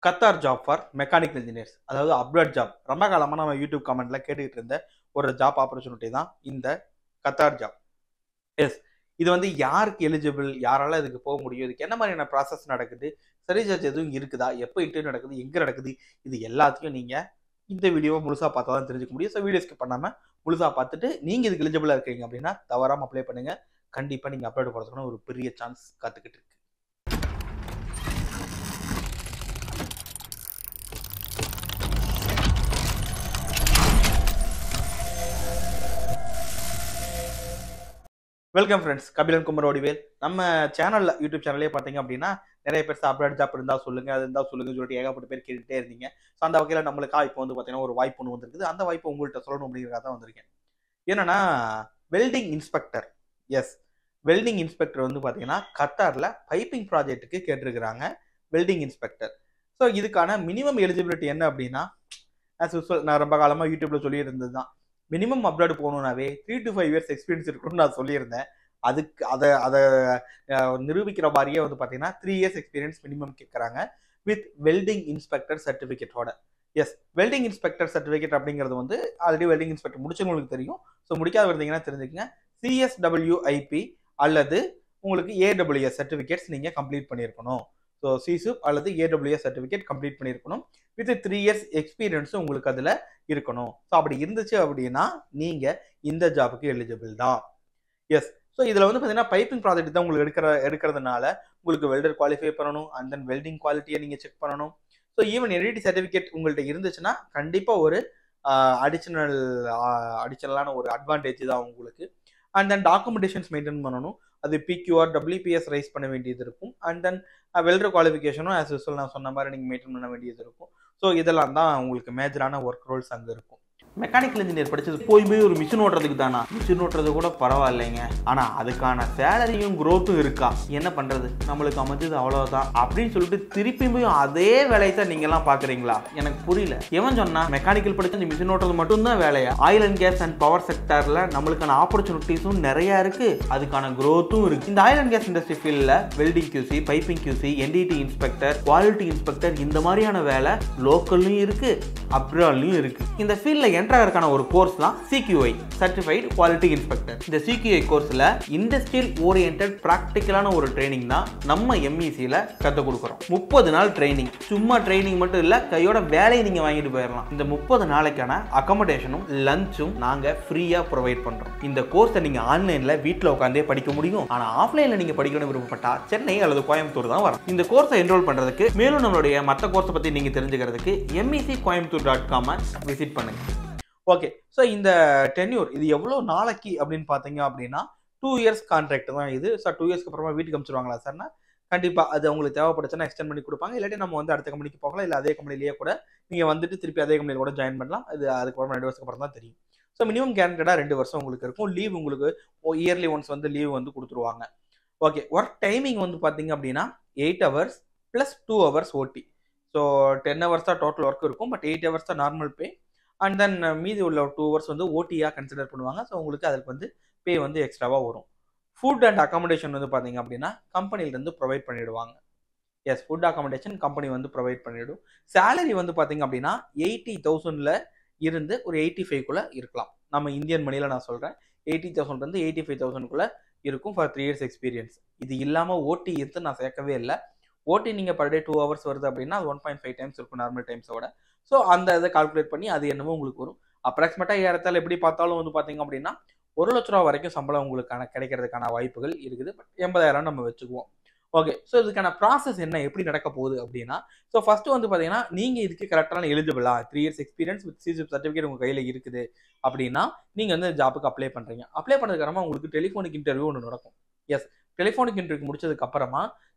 Qatar job for mechanical engineers, அதாவது abroad job. ரொம்ப காலமாக நம்ம யூடியூப் கமெண்ட்ல கேட்டுக்கிட்டு இருந்த ஒரு ஜாப் ஆப்பர்ச்சுனிட்டி தான் இந்த கத்தார் ஜாப். எஸ், இது வந்து யாருக்கு எலிஜிபிள், யாரால இதுக்கு போக முடியும், இதுக்கு என்ன மாதிரியான ப்ராசஸ் நடக்குது, சரி சார்ஜ் எதுவும் இருக்குதா, எப்போ இன்டர்வியூ நடக்குது, எங்கே நடக்குது, இது எல்லாத்தையும் நீங்கள் இந்த வீடியோவை முழுசாக பார்த்தா தான் தெரிஞ்சுக்க முடியும். ஸோ வீடியோ ஸ்கிப் பண்ணாமல் முழுசாக பார்த்துட்டு நீங்கள் இதுக்கு எலிஜிபிளாக இருக்கீங்க அப்படின்னா தவறாமல் அப்ளை பண்ணுங்கள். கண்டிப்பாக நீங்கள் அப்ளை போகிறதுக்கான ஒரு பெரிய சான்ஸ் காத்துக்கிட்டு இருக்கு. Welcome friends, Kapilan Kumar Vadivel. நம்ம சேனலில் யூடியூப் சேனல்லே பார்த்தீங்க அப்படின்னா நிறைய பேர் அப்ராட் ஜாப் இருந்தால் சொல்லுங்கள், அது இருந்தால் சொல்லுங்கன்னு சொல்லிட்டு ஏகப்பட்ட பேர் கேட்டுகிட்டே இருந்தீங்க. ஸோ அந்த வகையில் நம்மளுக்கா இப்போ வந்து பார்த்தீங்கன்னா ஒரு வாய்ப்பு ஒன்று வந்திருக்குது. அந்த வாய்ப்பு உங்கள்கிட்ட சொல்லணும் அப்படிங்கிறதா தான் வந்திருக்கேன். என்னன்னா welding inspector. Yes, welding inspector வந்து பார்த்தீங்கன்னா கத்தாரில் பைப்பிங் ப்ராஜெக்ட்டுக்கு கேட்டிருக்கிறாங்க வெல்டிங் இன்ஸ்பெக்டர். ஸோ இதுக்கான மினிமம் எலிஜிபிலிட்டி என்ன அப்படின்னா, நான் ரொம்ப காலமாக யூடியூப்ல சொல்லிட்டு இருந்தது தான், மினிமம் அப்ராட் போகணுன்னாவே 3 to 5 இயர்ஸ் எக்ஸ்பீரியன்ஸ் இருக்கணும்னு நான் சொல்லியிருந்தேன். அதுக்கு அதை நிரூபிக்கிற மாதிரியே வந்து பார்த்தீங்கன்னா 3 இயர்ஸ் எக்ஸ்பீரியன்ஸ் மினிமம் கேட்குறாங்க வித் வெல்டிங் இன்ஸ்பெக்டர் சர்டிஃபிகேட்டோட. எஸ், வெல்டிங் இன்ஸ்பெக்டர் சர்டிஃபிகேட் அப்படிங்கிறது வந்து ஆல்ரெடி வெல்டிங் இன்ஸ்பெக்டர் முடிச்சவங்களுக்கு தெரியும். ஸோ முடிக்காத இருந்தீங்கன்னா தெரிஞ்சுக்கங்க. CSWIP அல்லது உங்களுக்கு AWS சர்டிஃபிகேட்ஸ் நீங்கள் கம்ப்ளீட் பண்ணியிருக்கணும். ஸோ CSUP அல்லது AWS சர்டிஃபிகேட் கம்ப்ளீட் பண்ணியிருக்கணும். வித் 3 இயர்ஸ் எக்ஸ்பீரியன்ஸும் உங்களுக்கு அதில் இருக்கணும். ஸோ அப்படி இருந்துச்சு அப்படின்னா நீங்கள் இந்த ஜாபுக்கு எலிஜிபிள் தான். எஸ், ஸோ இதில் வந்து பார்த்தீங்கன்னா பைப்பிங் ப்ராஜெக்ட் தான் உங்களுக்கு எடுக்கிறதுனால உங்களுக்கு வெல்டர் குவாலிஃபை பண்ணணும், அண்ட் தென் வெல்டிங் குவாலிட்டியை நீங்கள் செக் பண்ணணும். ஸோ ஈவன் NDT சர்டிஃபிகேட் உங்கள்கிட்ட இருந்துச்சுன்னா கண்டிப்பாக ஒரு அடிஷனலான ஒரு அட்வான்டேஜ் தான் உங்களுக்கு. அண்ட் தென் டாக்குமெண்டேஷன்ஸ் மெயின்டைன் பண்ணணும். அது PQR WPS ரைஸ் பண்ண வேண்டியது இருக்கும். அண்ட் தென் வெல்டர் குவாலிஃபிகேஷனும் ஆஸ் யூஸ்வல் நான் சொன்ன மாதிரி நீங்கள் மெயின்டைன் பண்ண வேண்டியது இருக்கும். ஸோ இதெல்லாம் தான் உங்களுக்கு மேஜரான ஒர்க் ரோல்ஸ் அங்கே இருக்கும். மெக்கானிக்கல் இன்ஜினியர் படிச்சது போய் ஒரு மிஷின் ஓட்டுறதுக்கு தானா? மிஷின் ஓட்டுறது கூட பரவாயில்லைங்க, ஆனால் அதுக்கான சேலரியும் க்ரோத்தும் இருக்கா? என்ன பண்ணுறது, நம்மளுக்கு அமைஞ்சது அவ்வளோதான் அப்படின்னு சொல்லிட்டு திருப்பியும் அதே வேலையை தான் நீங்கள்லாம் பார்க்குறீங்களா? எனக்கு புரியல. எவன் சொன்னா மெக்கானிக்கல் படிச்சு இந்த மிஷின் ஓட்டுறது மட்டும்தான் வேலையா? Oil and gas and power செக்டரில் நம்மளுக்கான ஆப்பர்ச்சுனிட்டிஸும் நிறையா இருக்குது, அதுக்கான க்ரோத்தும் இருக்குது. இந்த ஆயில் அண்ட் கேஸ் இண்டஸ்ட்ரி ஃபீல்டில் welding QC, piping QC, NDT inspector, quality inspector, இந்த மாதிரியான வேலை லோக்கல்லையும் இருக்குது, அப்ராட்லையும் இருக்குது. இந்த ஃபீல்டில் என்ட்ராகிறதுக்கான ஒரு கோர்ஸ் தான் CQI, சர்டிஃபைடு குவாலிட்டி இன்ஸ்பெக்டர். இந்த CQI கோர்ஸில் இண்டஸ்ட்ரியல் ஓரியன்டட் ப்ராக்டிக்கலான ஒரு ட்ரைனிங் தான் நம்ம MECயில் கற்றுக் கொடுக்குறோம். 30 நாள் ட்ரைனிங். சும்மா ட்ரைனிங் மட்டும் இல்லை, கையோட வேலையை நீங்கள் வாங்கிட்டு போயிடலாம். இந்த 30 நாளைக்கான அகாமடேஷனும் லஞ்சும் நாங்கள் ஃப்ரீயாக ப்ரொவைட் பண்ணுறோம். இந்த கோர்ஸை நீங்கள் ஆன்லைனில் வீட்டில் உட்காந்தே படிக்க முடியும். ஆனால் ஆஃப்லைனில் நீங்கள் படிக்கணும் விருப்பப்பட்டா சென்னை அல்லது கோயம்புத்தூர் தான் வரும். இந்த கோர்ஸை என்ரோல் பண்ணுறதுக்கு, மேலும் நம்மளுடைய மற்ற கோர்ஸை பற்றி நீங்கள் தெரிஞ்சுக்கிறதுக்கு MECcoimbatore.com விசிட் பண்ணுங்க. ஓகே, ஸோ இந்த டென்யூர் இது எவ்வளோ நாளைக்கு அப்படின்னு பார்த்தீங்க அப்படின்னா 2 இயர்ஸ் கான்ட்ராக்ட் தான் இது. ஸோ 2 இயர்ஸ்க்கு அப்புறமா வீட்டுக்கு அனுப்பிச்சிருவாங்களா சார்னா? கண்டிப்பாக அது உங்களுக்கு தேவைப்படுச்சுன்னா எக்ஸ்டெண்ட் பண்ணி கொடுப்பாங்க. இல்லாட்டி நம்ம வந்து அடுத்த கம்பெனிக்கு போகலாம், இல்லை அதே கம்பெனிலேயே கூட நீங்கள் வந்துட்டு திருப்பி அதே கம்பெனியில் கூட ஜாயின் பண்ணலாம். அது அதுக்கப்புறம் 2 வருஷத்துக்கு அப்புறம் தான் தெரியும். ஸோ மினிமம் கேரண்டடாக 2 வருஷம் உங்களுக்கு இருக்கும். லீவ் உங்களுக்கு இயர்லி ஒன்ஸ் வந்து லீவ் வந்து கொடுத்துருவாங்க. ஓகே, ஒர்க் டைமிங் வந்து பார்த்தீங்க அப்படின்னா 8 hours + 2 hours OT. So 10 hours தான் டோட்டல் ஒர்க் இருக்கும். பட் 8 hours தான் நார்மல் பே. அண்ட் தென் மீதி உள்ள 2 hours வந்து ஓட்டியாக கன்சிடர் பண்ணுவாங்க. ஸோ உங்களுக்கு அதுக்கு வந்து பே வந்து எக்ஸ்ட்ராவாக வரும். ஃபுட் அண்ட் அகாமடேஷன் வந்து பார்த்தீங்க அப்படின்னா கம்பெனிலேருந்து ப்ரொவைட் பண்ணிவிடுவாங்க. எஸ், ஃபுட் அகாமடேஷன் கம்பெனி வந்து ப்ரொவைட் பண்ணிவிடும். சேலரி வந்து பார்த்தீங்க அப்படின்னா 80,000ல் இருந்து ஒரு 85க்குள்ளே இருக்கலாம். நம்ம இந்தியன் மணியில் நான் சொல்கிறேன், 80,000லேருந்து 85,000க்குள்ளே இருக்கும் ஃபார் 3 இயர்ஸ் எக்ஸ்பீரியன்ஸ். இது இல்லாமல் ஓட்டி எடுத்து நான் சேர்க்கவே இல்லை. ஓட்டி நீங்கள் பர் டே 2 hours வருது அப்படின்னா அது 1.5 டைம்ஸ் இருக்கும் நார்மல் டைம்ஸோட. ஸோ அந்த இதை கால்குலேட் பண்ணி அது என்னமோ உங்களுக்கு வரும். அப்ராக்சிமேட்டாக ஏறத்தால் எப்படி பார்த்தாலும் வந்து பார்த்தீங்க அப்படின்னா 1 லட்ச ரூபா வரைக்கும் சம்பளம் உங்களுக்கான கிடைக்கிறதுக்கான வாய்ப்புகள் இருக்குது. பட் 80,000 நம்ம வச்சுக்குவோம். ஓகே, ஸோ இதுக்கான ப்ராசஸ் என்ன, எப்படி நடக்க போகுது அப்படின்னா, ஸோ ஃபர்ஸ்ட் வந்து பார்த்தீங்கன்னா நீங்கள் இதுக்கு கரெக்டான எலிஜிபிளா 3 years experience with CSUP certificate உங்கள் கையில் இருக்குது அப்படின்னா நீங்கள் வந்து ஜாப்புக்கு அப்ளை பண்ணுறீங்க. அப்ளை பண்ணதுக்கப்புறமா உங்களுக்கு டெலிஃபோனிக் இன்டர்வியூ ஒன்று நடக்கும். எஸ், டெலிஃபோனிக் இன்டர்வியூ முடிச்சதுக்கு அப்புறமா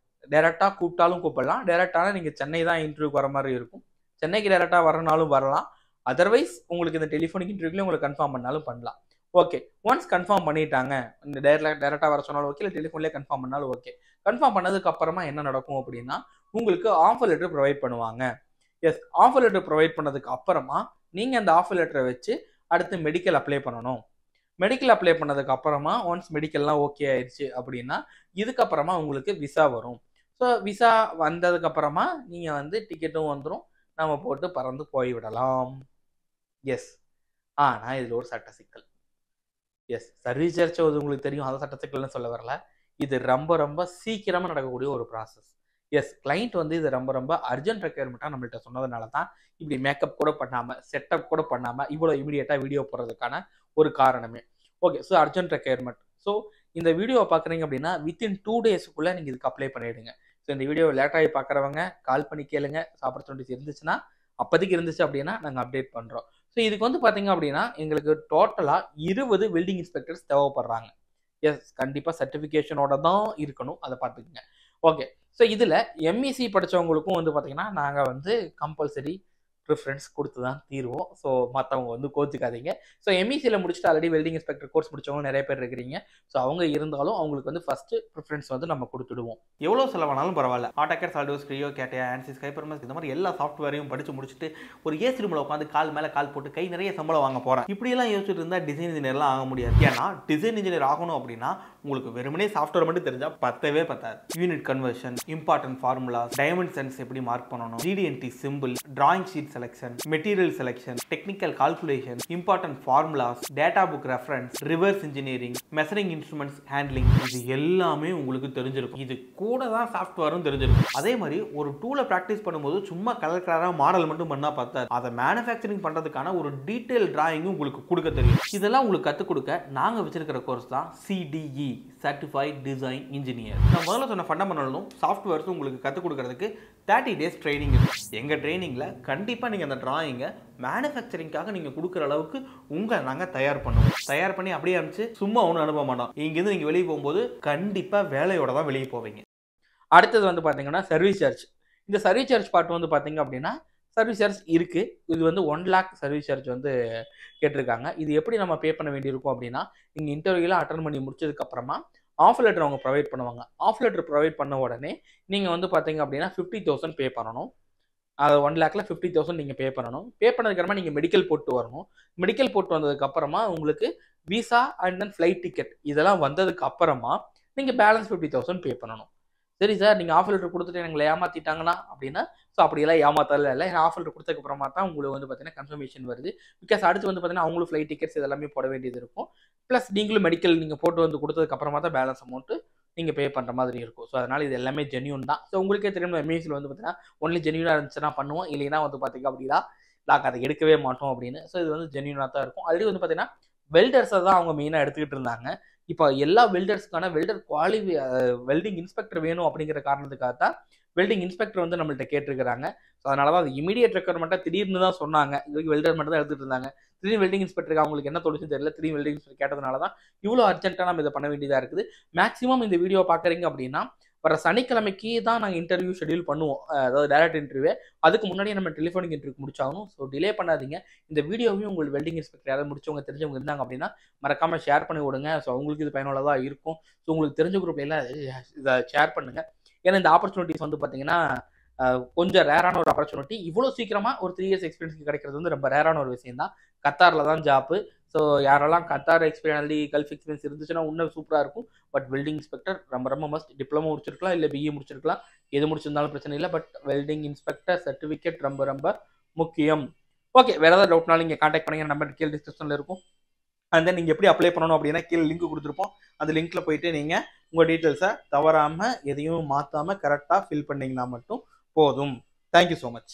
டேரெக்டாக கூப்பிட்டாலும் கூப்பிடலாம், டேரெக்டான நீங்கள் சென்னை தான் இன்டர்வியூக்கு வர மாதிரி இருக்கும். சென்னைக்கு டேரெக்டாக வரனாலும் வரலாம். அதர்வைஸ் உங்களுக்கு இந்த டெலிஃபோனிக் இன்டர்வியூலேயே உங்களுக்கு கன்ஃபார்ம் பண்ணாலும் பண்ணலாம். ஓகே, ஒன்ஸ் கன்ஃபார்ம் பண்ணிட்டாங்க, இந்த டேரெக்டாக வர சொன்னாலும் ஓகே, இல்லை டெலிஃபோன்லேயே கன்ஃபார்ம் பண்ணாலும் ஓகே. கன்ஃபார்ம் பண்ணதுக்கு அப்புறமா என்ன நடக்கும் அப்படின்னா உங்களுக்கு ஆஃபர் லெட்டர் ப்ரொவைட் பண்ணுவாங்க. எஸ், ஆஃபர் லெட்டர் ப்ரொவைட் பண்ணதுக்கு அப்புறமா நீங்கள் அந்த ஆஃபர் லெட்டரை வச்சு அடுத்து மெடிக்கல் அப்ளை பண்ணணும். மெடிக்கல் அப்ளை பண்ணதுக்கு அப்புறமா ஒன்ஸ் மெடிக்கல்லாம் ஓகே ஆயிடுச்சு அப்படின்னா இதுக்கப்புறமா உங்களுக்கு விசா வரும். ஸோ ஸோ விசா வந்ததுக்கப்புறமா நீங்கள் வந்து டிக்கெட்டும் வந்துடும், நம்ம போட்டு பறந்து போய்விடலாம். எஸ். ஆனால் இதில் ஒரு சட்ட சிக்கல். எஸ், சர்வீஸ் சார்ஜ் உங்களுக்கு தெரியும், அதை சட்ட சிக்கல்னு சொல்ல வரல. இது ரொம்ப ரொம்ப சீக்கிரமாக நடக்கக்கூடிய ஒரு ப்ராசஸ். எஸ், கிளைண்ட் வந்து இது ரொம்ப ரொம்ப அர்ஜென்ட் ரெக்யர்மெண்ட்டாக நம்மள்கிட்ட சொன்னதுனால தான் இப்படி மேக்கப் கூட பண்ணாமல், செட்டப் கூட பண்ணாமல் இவ்வளோ இமீடியட்டாக வீடியோ போடுறதுக்கான ஒரு காரணமே. Okay, so urgent requirement. So இந்த வீடியோவை பார்க்குறீங்க அப்படின்னா வித்தின் 2 டேஸுக்குள்ளே நீங்கள் இதுக்கு அப்ளை பண்ணிவிடுங்க. ஸோ இந்த வீடியோவை லேட்டாகி பார்க்குறவங்க கால் பண்ணி கேளுங்க. ஆப்பர்ச்சுனிட்டிஸ் இருந்துச்சுன்னா, அப்போதைக்கு இருந்துச்சு அப்படின்னா நாங்கள் அப்டேட் பண்ணுறோம். ஸோ இதுக்கு வந்து பார்த்தீங்க அப்படின்னா எங்களுக்கு டோட்டலாக 20 வெல்டிங் இன்ஸ்பெக்டர்ஸ் தேவைப்படுறாங்க. எஸ், கண்டிப்பாக சர்டிஃபிகேஷனோட தான் இருக்கணும், அதை பார்த்துக்குங்க. ஓகே, ஸோ இதில் எம்இசி படித்தவங்களுக்கும் வந்து பார்த்தீங்கன்னா நாங்கள் வந்து கம்பல்சரி ப்ரிஃபரன்ஸ் கொடுத்து தான் தீர்வோம். ஸோ மற்றவங்க வந்து கோச்சிக்காதீங்க. ஸோ எம்இசியில் முடிச்சுட்டு ஆல்ரெடி வெல்டிங் இன்ஸ்பெக்டர் கோர்ஸ் முடிச்சவங்க நிறைய பேர் இருக்கிறீங்க. ஸோ அவங்க இருந்தாலும் அவங்களுக்கு வந்து ஃபஸ்ட்டு ப்ரிஃபரன்ஸ் வந்து நம்ம கொடுத்துடுவோம். எவ்வளோ செலவானாலும் பரவாயில்ல. ஆட்டோகேட், சால்டோஸ், கிரியோ, கேட்டியா, ஆன்சிஸ், ஹைப்பர்மேக்ஸ் இந்த மாதிரி எல்லா சாஃப்ட்வேரையும் படித்து முடிச்சுட்டு ஒரு ஏசி ரூமில் உட்காந்து கால் மேலே கால் போட்டு கை நிறைய சம்பளம் வாங்க போகிறேன் இப்படியெல்லாம் யோசிச்சுட்டு இருந்தால் டிசைன் இன்ஜினியர்லாம் ஆக முடியாது. ஏன்னா டிசைன் இன்ஜினியர் ஆகணும் அப்படின்னா உங்களுக்கு வெறுமனே சாஃப்ட்வேர் மட்டும் தெரிஞ்சால் பத்தவே பத்தாது. Unit conversion, important formulas, dimensions எப்படி மார்க் பண்ணணும், GD&T simple, drawing sheet selection, material selection, technical calculation, important formulas, data book reference, reverse engineering, measuring instruments handling, இது எல்லாமே உங்களுக்கு தெரிஞ்சிருக்கும். இது கூட தான் சாஃப்ட்வேரும் தெரிஞ்சிருக்கும். அதே மாதிரி ஒரு டூலை ப்ராக்டிஸ் பண்ணும்போது சும்மா கலர் கலராக மாடல் மட்டும் பண்ணால் பார்த்தாது. அதை மேனுஃபேக்சரிங் பண்ணுறதுக்கான ஒரு டீட்டெயில் டிராயிங்கும் உங்களுக்கு கொடுக்க தெரியும். இதெல்லாம் உங்களுக்கு கற்றுக் கொடுக்க நாங்கள் வச்சிருக்கிற கோர்ஸ் தான் CDE, சர்டிஃபைட் டிசைன் இன்ஜினியர். நான் முதல்ல சொன்ன ஃபண்டமெண்டலும் சாஃப்ட்வேர்ஸும் உங்களுக்கு கற்றுக் கொடுக்கறதுக்கு 30 டேஸ் ட்ரைனிங் இருக்குது. எங்கள் ட்ரைனிங்கில் கண்டிப்பாக நீங்கள் அந்த டிராயிங்கை மேனுஃபேக்சரிங்காக நீங்கள் கொடுக்குற அளவுக்கு உங்களை நாங்கள் தயார் பண்ணுவோம். தயார் பண்ணி அப்படியே அனுப்பிச்சு சும்மா ஒன்றும் அனுப்ப மாட்டோம். இங்கேருந்து நீங்கள் வெளியே போகும்போது கண்டிப்பாக வேலையோட தான் வெளியே போவீங்க. அடுத்தது வந்து பார்த்தீங்கன்னா சர்வீஸ் சார்ஜ். இந்த சர்வீஸ் சார்ஜ் பார்ட் வந்து பார்த்தீங்க அப்படின்னா சர்வீஸ் சார்ஜ் இருக்குது. இது வந்து 1 lakh சர்வீஸ் சார்ஜ் வந்து கேட்டிருக்காங்க. இது எப்படி நம்ம பே பண்ண வேண்டியிருக்கும் அப்படின்னா, நீங்கள் இன்டர்வியூலாம் அட்டன் பண்ணி முடிச்சதுக்கப்புறமா ஆஃபர் லெட்டர் அவங்க ப்ரொவைட் பண்ணுவாங்க. ஆஃபர் லெட்டர் ப்ரொவைட் பண்ண உடனே நீங்கள் வந்து பார்த்தீங்க அப்படின்னா 50,000 பே பண்ணணும். அது 1 lakhல 50,000 நீங்கள் பே பண்ணணும். பே பண்ணதுக்கப்புறமா நீங்கள் மெடிக்கல் போட்டு வரணும். மெடிக்கல் போட்டு வந்ததுக்கப்புறமா உங்களுக்கு visa and then flight ticket இதெல்லாம் வந்ததுக்கு அப்புறமா நீங்கள் பேலன்ஸ் 50,000 பே பண்ணணும். சரி சார், நீங்கள் ஆஃபர் லெட்டர் கொடுத்துட்டு எங்களை ஏமாற்றிட்டாங்கன்னா அப்படின்னா, ஸோ அப்படியெல்லாம் ஏமாத்தல இல்லை. ஏன்னா ஆஃபர் லெட்டர் கொடுத்ததுக்கப்புறமா தான் உங்களுக்கு வந்து பார்த்தீங்கன்னா கன்ஃபர்மேஷன் வருது. பிகாஸ் அடுத்து வந்து பார்த்தீங்கன்னா அவங்களும் ஃப்ளைட் டிக்கெட்ஸ் இதெல்லாமே போட வேண்டியது இருக்கும். ப்ளஸ் நீங்களும் மெடிக்கல் நீங்கள் போட்டு வந்து கொடுத்ததுக்கப்புறமா தான் பேலன்ஸ் அமௌண்ட்டு நீங்கள் பே பண்ணுற மாதிரி இருக்கும். ஸோ அதனால் இது எல்லாமே ஜென்யூன் தான். ஸோ உங்களுக்கே தெரியும் எம்இசியில் வந்து பார்த்தீங்கன்னா ஒன்லி ஜென்யூனாக இருந்துச்சுன்னா பண்ணுவோம், இல்லைன்னா வந்து பார்த்தீங்க அப்படின்னா நாங்கள் அதை எடுக்கவே மாட்டோம் அப்படின்னு. ஸோ இது வந்து ஜென்யூனாக தான் இருக்கும். ஆல்ரெடி வந்து பார்த்தீங்கன்னா வெல்டர்ஸை தான் அவங்க மெயினாக எடுத்துக்கிட்டு இருந்தாங்க. இப்போ எல்லா வெல்டர்ஸ்க்கான வெல்டிங் இன்ஸ்பெக்டர் வேணும் அப்படிங்கிற காரணத்துக்காக தான் வெல்டிங் இன்ஸ்பெக்டர் வந்து நம்மள்ட்ட கேட்டிருக்கிறாங்க. ஸோ அதனால தான் அது இமீடியட் ரெக்யர்மெண்ட்டாக திடீர்னு தான் சொன்னாங்க. இது வரைக்கும் வெல்டர் மட்டும் தான் எடுத்துகிட்டு இருந்தாங்க. திடீர்னு வெல்டிங் இன்ஸ்பெக்டருக்கு அவங்களுக்கு என்ன தோணுச்சுன்னு தெரியல. திடீர்னு வெல்டிங் இன்ஸ்பெக்டர் கேட்டதுனால தான் இவ்வளோ அர்ஜென்ட்டாக நம்ம இதை பண்ண வேண்டியதாக இருக்குது. மேக்ஸிமம் இந்த வீடியோ பார்க்குறீங்க அப்படின்னா வர சனிக்கிழமைக்கு தான் நாங்கள் இன்டர்வியூ ஷெடியூல் பண்ணுவோம். அதாவது டேரக்ட் இன்டர்வியூ. அதுக்கு முன்னாடியே நம்ம டெலிஃபோனிக் இன்டர்வியூ முடிச்சாகணும். ஸோ டிலே பண்ணாதீங்க. இந்த வீடியோவையும் உங்களுக்கு வெல்டிங் இன்ஸ்பெக்டர் யாராவது முடிச்சவங்க தெரிஞ்சவங்க இருந்தாங்க அப்படின்னா மறக்காமல் ஷேர் பண்ணி விடுங்க. ஸோ அவங்களுக்கு இது பயனுள்ளதாக இருக்கும். ஸோ உங்களுக்கு தெரிஞ்ச குரூப்ல எல்லாம் இதை ஷேர் பண்ணுங்கள். ஏன்னா இந்த ஆப்பர்ச்சுனிட்டிஸ் வந்து பார்த்தீங்கன்னா கொஞ்சம் ரேரான ஒரு ஆப்பர்ச்சுனிட்டி. இவ்வளோ சீக்கிரமாக ஒரு 3 years எக்ஸ்பீரியன்ஸ் கிடைக்கிறது வந்து ரொம்ப ரேரான ஒரு விஷயம் தான். கத்தாரில் தான் ஜாப்பு. ஸோ யாரெல்லாம் கத்தார் எக்ஸ்பீரியன்ஸ் கல்ஃப் எக்ஸ்பீரியன்ஸ் இருந்துச்சுன்னா இன்னும் சூப்பராக இருக்கும். பட் வெல்டிங் இன்ஸ்பெக்டர் ரொம்ப ரொம்ப மஸ்ட். டிப்ளமோ முடிச்சிருக்கலாம், இல்லை BE முடிச்சிருக்கலாம், எது முடிச்சிருந்தாலும் பிரச்சனை இல்லை. பட் வெல்டிங் இன்ஸ்பெக்டர் சர்டிஃபிகேட் ரொம்ப ரொம்ப முக்கியம். ஓகே, வேறு ஏதாவது டவுட்னாலும் நீங்கள் கான்டாக்ட் பண்ணுங்க. நம்பர் கீழே டிஸ்கிரிப்ஷனில் இருக்கும். அண்ட் தென் நீங்கள் எப்படி அப்ளை பண்ணணும் அப்படின்னா கீழே லிங்க் கொடுத்துருப்போம். அந்த லிங்க்கில் போயிட்டு நீங்கள் உங்கள் டீட்டெயில்ஸை தவறாமல் எதையும் மாற்றாமல் கரெக்டாக ஃபில் பண்ணிங்கன்னா மட்டும் போதும். Thank you so much.